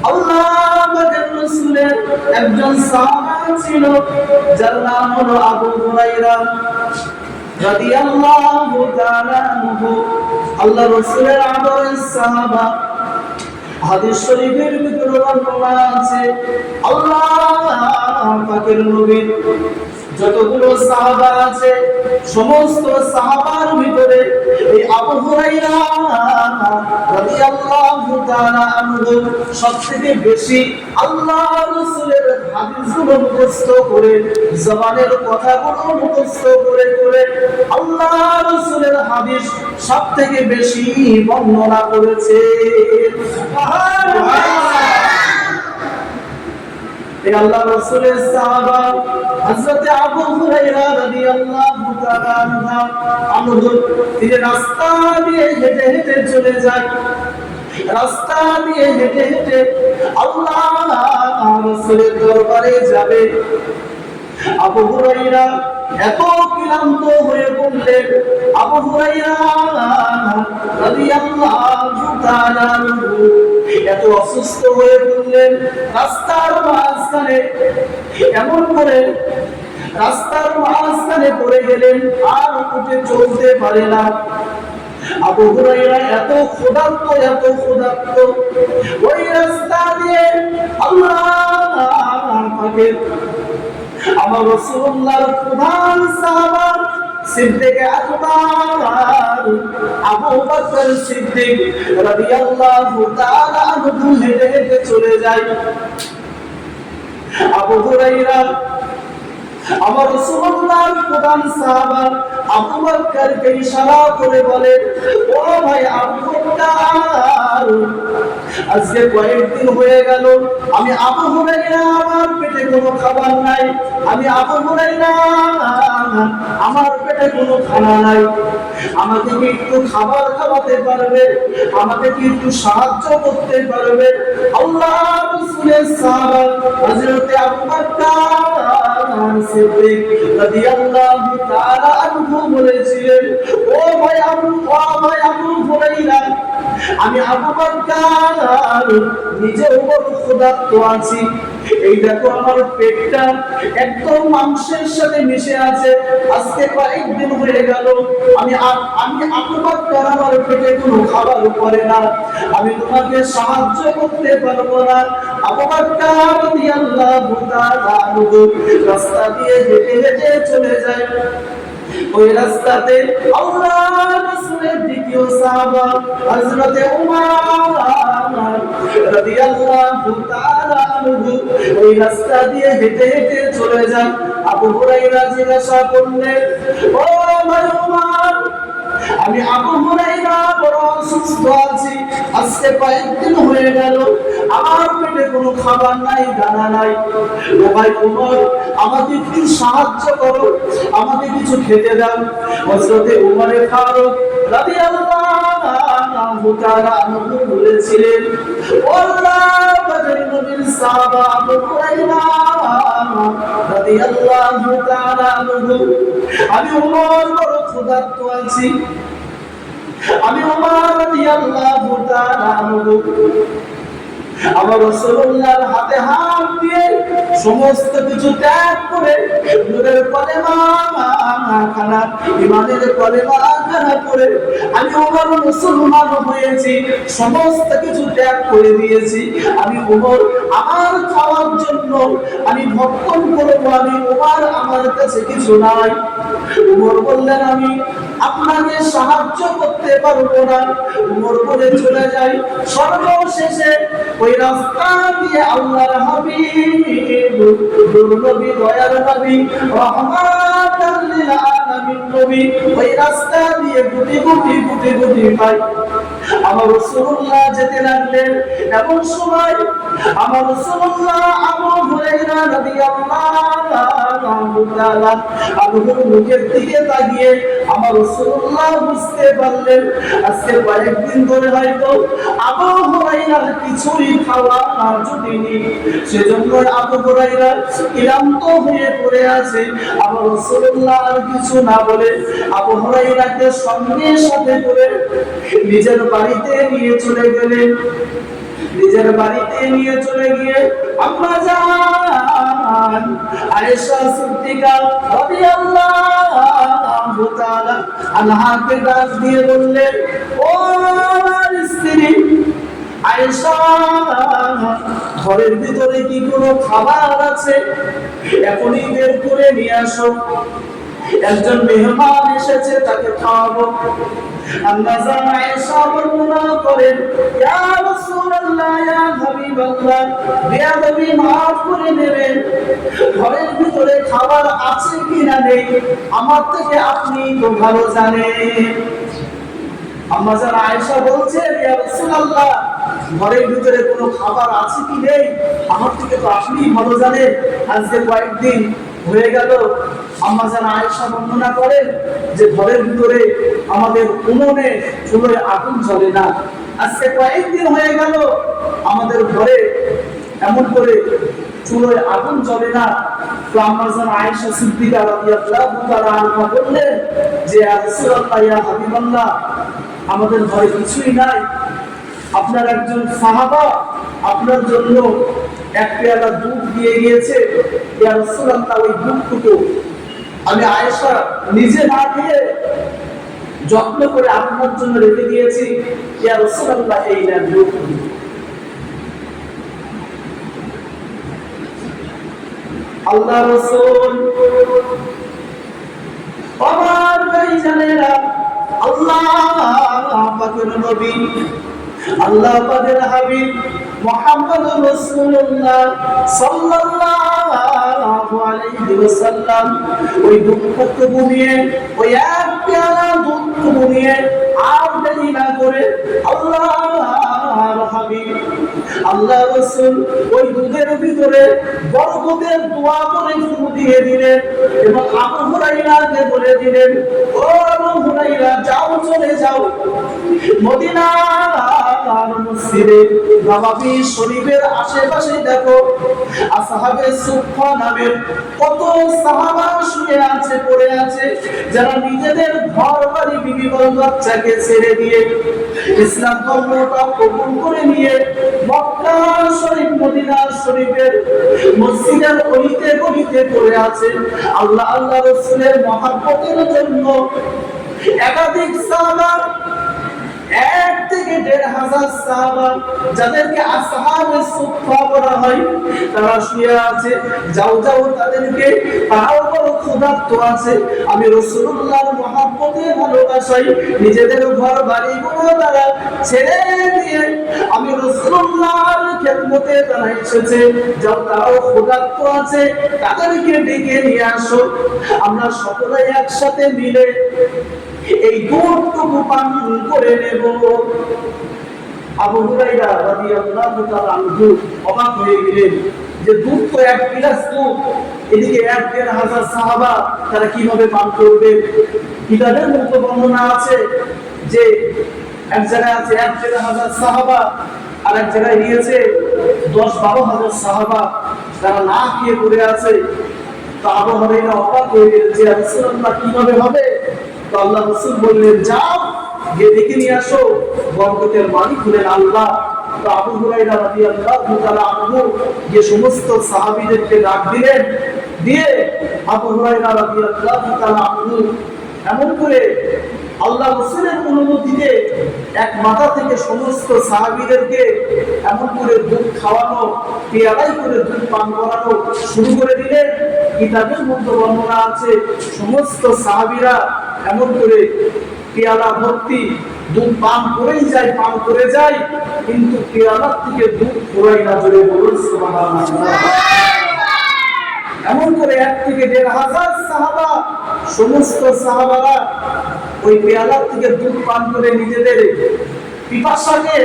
আল্লাহর রাসূলের একজন সাহাবা ছিল যার নাম হলো আবু হুরায়রা রাদিয়াল্লাহু তাআলা আনহু। আল্লাহর রাসূলের আদরের সাহাবা। হাদিস শরীফের ভিতরে বর্ণনা আছে আল্লাহ পাকের নবী যতগুলো সাহাবা আছে সমস্ত সাহাবার ভিতরে এই আবু হুরায়রা রাদিয়াল্লাহু তাআলা আনহু সবথেকে বেশি আল্লাহর রাসূলের হাদিসগুলো মুখস্থ করে জবানের কথাগুলো মুখস্থ করে করে আল্লাহর রাসূলের হাদিস সবথেকে বেশি বর্ণনা করেছে। এই আল্লাহর রাসূলের সাহাবা হযরত আবু হুরায়রা রাদিয়াল্লাহু তাআলা আনহু তিনি রাস্তা দিয়ে হেঁটে হেঁটে চলে যায়। রাস্তা দিয়ে হেঁটে হেঁটে আল্লাহর রাসূলের দরবারে যাবে। আবু হুরায়রা এত ক্লান্ত হয়ে পড়লেন। আবু হুরায়রা রাদিয়াল্লাহু তাআলা এত অসুস্থ হয়ে পড়লেন। রাস্তার মাঝখানে এমন করে রাস্তার মাঝখানে পড়ে গেলেন, আর উঠে চলতে পারে না। আবু হুরায়রা এত ক্ষুধার্ত ওই রাস্তা দিয়ে আল্লাহ পাকের আমার রাসূলুল্লাহর প্রধান সাহাবা সিদ্দিক আকবর আবু বকর সিদ্দিক রাদিয়াল্লাহু তাআলা আনহু হেঁটে হেঁটে চলে যায়। আবু হুরায়রা আমার রাসূলুল্লাহর প্রধান সাহাবা আবু বকরকে ইশারা করে বলে, ও ভাই আবু বকর, আজকে কয়েকদিন হয়ে গেল আমি আবু হুরায়রা আমার পেটে কোনো খাবার নাই। আমি আবু হুরায়রা আমার পেটে কোনো খানা নাই। আমাকে কি একটু খাবার খাওয়াতে পারবে? আমাকে কি একটু সাহায্য করতে পারবে? আল্লাহর রাসূলের সাহাবা হযরত আবু বকর সিদ্দিক রাদিয়াল্লাহু তাআলা আনহু বলেছিলেন, ও ভাই আবু হুরায়রা, আমি আবু বকর নিজেও বড় ক্ষুধার্ত আছি। এই দেখো আমার পেটটা একদম মাংসের সাথে মিশে আছে। আজকে কয়েকদিন হয়ে গেল আমি আবু বকর আমার পেটে কোনো খাবার পড়ে না। আমি তোমাকে সাহায্য করতে পারবো না। আবু বকর রাদিয়াল্লাহু তাআলা আনহু রাস্তা দিয়ে হেঁটে হেঁটে চলে যায়। ওই রাস্তাতে আল্লাহর রাসূলের দ্বিতীয় সাহাবা হযরত উমর রাদিয়াল্লাহু তাআলা আনহু ওই রাস্তা দিয়ে হেঁটে হেঁটে চলে যায়। আবু হুরায়রা জিজ্ঞাসা করলেন, ও ভাই উমর, আমি আবু হুরায়রা বড় অসুস্থ আছি। আজকে কয়েকদিন হয়ে গেল আমার পেটে কোনো খাবার নাই, দানা নাই। ও ভাই উমর, আমাকে একটু সাহায্য করো, আমাকে কিছু খেতে দাও। হযরত উমর ফারুক রাদিয়াল্লাহু তাআলা আনহু বলেছিলেন, ও আল্লাহর নবীর সাহাবা আবু হুরায়রা রাদিয়াল্লাহু তাআলা আনহু, আমি উমর বড় ক্ষুধার্ত আছি। আমি উমর রাদিয়াল্লাহু তাআলা আনহু আমার রাসূলুল্লাহর হাতে হাত দিয়ে সমস্ত কিছু ত্যাগ করে নূরের কলেমা খানা ঈমানের কলেমা খানা করে আমি ওমর মুসলমান হয়েছি। সমস্ত কিছু ত্যাগ করে দিয়েছি। আমি ওমর আমার খাওয়ার জন্য আমি ভক্ষণ করব। আমি ওমর আমার কাছে কিছু নাই। ওমর বললেন, আমি আপনাকে সাহায্য করতে পারবো না। ওমর বলে চলে যায়। সর্বশেষে ওই রাস্তা দিয়ে আল্লাহর হাবিব নবী দয়ার নবী রহমাতাল লিল আলামিন নবী ওই রাস্তা দিয়ে গুটি গুটি পায় আমার রাসূলুল্লাহ যেতে লাগলেন। এমন সময় আমার রাসূলুল্লাহ আবু হুরায়রা রাদিয়াল্লাহু তাআলা আবুর মুখের দিকে তাকিয়ে আমার রাসূলুল্লাহ বুঝতে পারলেন আজকে কয়েকদিন ধরে হয়তো আবু হুরায়রার কিছুই খাওয়া জুটেনি। সেজন্য আবু হুরায়রা ক্লান্ত হয়ে পড়ে আছে। আমার রাসূলুল্লাহ আর কিছু না বলে আবু হুরায়রাকে সঙ্গে সাথে করে নিজের বাড়িতে নিয়ে চলে গেলেন। নিজের বাড়িতে নিয়ে চলে গিয়ে আম্মা জান আয়েশা সিদ্দিকা রাদিয়াল্লাহু তাআলা আনহাকে ডাক দিয়ে বললেন, ও আমার স্ত্রী আয়েশা, ঘরের ভিতরে কি কোনো খাবার আছে? এখনই বের করে নিয়ে আসো, একজন মেহমান এসেছে, তাকে খাওয়াবো। আম্মা জান আয়েশা বর্ণনা করেন, ইয়া রাসূলুল্লাহ, ইয়া হাবিবাল্লাহ, বেয়াদবি মাফ করে দেবেন, ঘরের ভিতরে খাবার আছে কিনা নেই আমার থেকে আপনি তো ভালো জানেন। আম্মা জান আয়েশা বলছেন, ইয়া রাসূলুল্লাহ, ঘরের ভিতরে কোনো খাবার আছে কি নেই আমার থেকে তো আপনিই ভালো জানেন। আজকে কয়েকদিন হয়ে গেল, আম্মা জান আয়েশা বর্ণনা করেন যে ঘরের ভিতরে আমাদের উনুনে চুলোয় আগুন জ্বলে না। আজকে কয়েকদিন হয়ে গেল আমাদের ঘরে এমন করে চুলোয় আগুন জ্বলে না। তো আম্মা জান আয়েশা সিদ্দিকা রাদিয়াল্লাহু তাআলা আনহা বললেন যে, ইয়া রাসূলুল্লাহ, ইয়া হাবিবাল্লাহ, আমাদের ঘরে কিছুই নাই। আপনার একজন সাহাবা আপনার জন্য এক পেয়ালা দুধ দিয়ে গিয়েছে, ইয়া রাসূলুল্লাহ, ওই দুধটুকু আমি আয়েশা নিজে না দিয়ে যত্ন করে আপনার জন্য রেখে দিয়েছি, ইয়া রাসূলুল্লাহ, এই নেন দুধ। আল্লাহ রাসূল আমার ভাইজানেরা, আল্লাহ পাকের নবী, আল্লাহ পাকের হাবিব মুহাম্মদুর রাসূলুল্লাহ সাল্লাল্লাহু আলাইহি ওয়াসাল্লাম ওই দুধটুকু নিয়ে, ওই এক পেয়ালা দুধটুকু নিয়ে আর দেরি না করে আল্লাহর হাবিব আল্লাহ রাসূল ওই দুধের ভিতরে বরকতের দোয়া করে ফু দিয়ে দিলেন এবং আবু হুরায়রাকে বলে দিলেন, ও আবু হুরায়রা, যাও, চলে যাও মদিনার মসজিদে নববী শরীফের আশেপাশে দেখো আসহাবে সুফফা নামের কত সাহাবা শুয়ে আছে, পড়ে আছে, যারা নিজেদের ঘর বাড়ি বিবি বাচ্চাকে ছেড়ে দিয়ে ইসলাম ধর্মটা কবুল করে নিয়ে মক্কা শরীফ মদিনা শরীফের মসজিদের গলিতে গলিতে পড়ে আছে। আল্লাহ রাসূলের মহব্বতের জন্য একাধিক সাহাবা, 1 থেকে 1,500 সাহাবা, যাদেরকে আসহাবে সুফফা বলা হয়, তারা শুয়ে আছে। যাও যাও তাদেরকে, তারাও বড় ক্ষুধার্ত আছে। আমি রাসূলুল্লাহর মহব্বতে ভালোবাসায় নিজেদের ঘর বাড়িগুলো তারা ছেড়ে দিয়ে আমি রাসূলুল্লাহর খেদমতে তারা এসেছে। যাও, তারাও ক্ষুধার্ত আছে, তাদেরকে ডেকে নিয়ে আসো, আমরা সকলে একসাথে মিলে এই দুধটুকু পান করে নেব। আবু হুরায়রা রাদিয়াল্লাহু তাআলা আনহু অবাক হয়ে গেলেন যে দুধ তো 1 গিলাস দুধ, এদিকে 1,500 সাহাবা, তারা কিভাবে পান করবে? কিতাবের মধ্যে বর্ণনা আছে যে এক জায়গায় আছে 1,500 সাহাবা, আর এক জায়গায় নিয়েছে 10-12,000 সাহাবা, তারা না খেয়ে পড়ে আছে। তো আবু হুরায়রা অবাক হয়ে গেলেন যে, রাসূলুল্লাহ, কিভাবে হবে? তো আল্লাহ রাসূল বললেন, যাও, গিয়ে দেখে নিয়ে আসো, বরকতের মালিক হলেন আল্লাহ। তো আবু হুরায়রা রাদিয়াল্লাহু তাআলা আনহু যে সমস্ত সাহাবীদেরকে ডাক দিলেন, দিয়ে আবু হুরায়রা রাদিয়াল্লাহু তাআলা আনহু এমন করে আল্লাহ রাসূলের অনুমতিতে এক মাথা থেকে সমস্ত সাহাবীদেরকে এমন করে দুধ খাওয়ানো, পেয়ালাই করে দুধ পান করানো শুরু করে দিলেন। কিতাবের মধ্যে বর্ণনা আছে সমস্ত সাহাবীরা এমন করে পেয়ালা ভর্তি দুধ পান করেই যায়, পান করে যায়, কিন্তু পেয়ালার থেকে দুধ ফুরায় না। জোরে বলুন সুবহানাল্লাহ। এমন করে 1 থেকে 1,500 সাহাবা, সমস্ত সাহাবারা ওই পেয়ালার থেকে দুধ পান করে নিজেদের পিপাসাকে,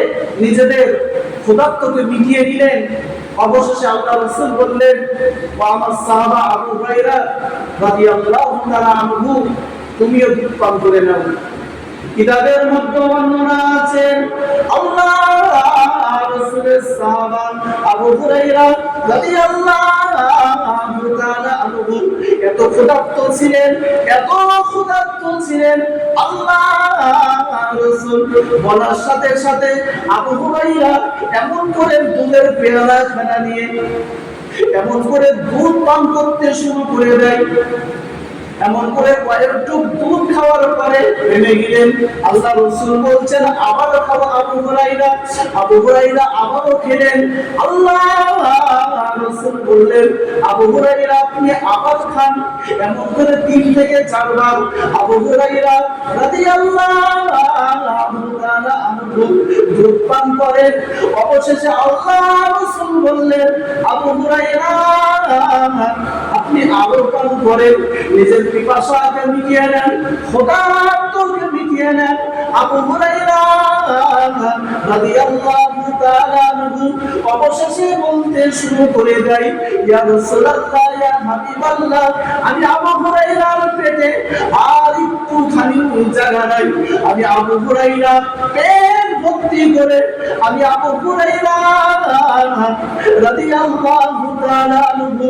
নিজেদের ক্ষুধার্তকে মিটিয়ে নিলেন। অবশেষে আল্লাহ রাসূল বললেন, ও আমার সাহাবা আবু হুরায়রা রাদিয়াল্লাহু তাআলা আনহু, তুমিও দুধ পান করে নাও। কিতাবের মধ্যে বর্ণনা আছে আল্লাহ রাসূলের সাহাবা আবু হুরায়রা রাদিয়াল্লাহু তাআলা আনহু এত ক্ষুধার্ত ছিলেন, এত ক্ষুধার্ত ছিলেন। আল্লাহ রাসূল বলার সাথে সাথে আবু হুরায়রা এমন করে দুধের পেয়ালা খানা নিয়ে এমন করে দুধ পান করতে শুরু করে দেয়। এমন করে কয়েকটু দুধ খাওয়ার পরে নেমে গেলেন। আল্লাহ রাসূল বলছেন আবার খাও আবু হুরায়রা। আবু হুরায়রা আবারও খেলেন। আল্লাহ রাসূল বললেন আবু হুরায়রা আপনি আবার খান। এমন করে 3 থেকে 4 বার আবু হুরায়রা রাদিয়াল্লাহু তাআলা আনহু দুধ পান করেন। অবশেষে আল্লাহ রাসূল বললেন আবু হুরায়রা আপনি আরো পান করেন, নিজের পিপাসাকে মিটিয়ে নেন, ক্ষুধার্তকে মিটিয়ে নেন। আবু হুরায়রা রাদিয়াল্লাহু তাআলা আনহু অবশেষে বলতে শুরু করে দেয় ইয়া রাসূলুল্লাহ ইয়া হাবিবাল্লাহ আমি আবু হুরায়রার পেটে আর একটু খানি জায়গা নাই। আমি আবু হুরায়রা পেট ভর্তি করে আমি আবু হুরায়রা রাদিয়াল্লাহু তাআলা আনহু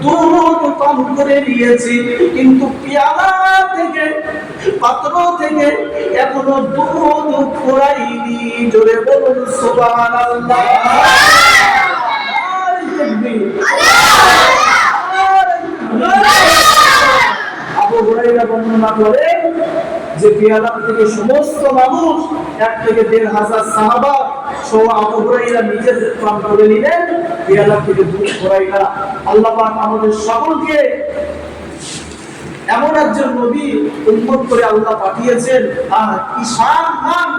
দুধ পান করে নিয়েছি, কিন্তু পেয়ালা থেকে পাত্র থেকে এখনো দুধ খোরাইনি। জোরে বলুন সুবহানাল্লাহ। আবু হুরায়রা বর্ণনা করে যে পেয়ালা থেকে সমস্ত মানুষ 1 থেকে 1,500 সাহাবা সহ আবু হুরায়রা নিজে পান করে নিলেন। পেয়ালা থেকে দুধ খোরাইনা। আল্লাহ পাক আমাদের সকলকে এমন একজন নবী উম্মত করে আল্লাহ পাঠিয়েছেন। কি শান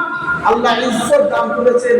আল্লাহ ইজ্জত দান করেছেন।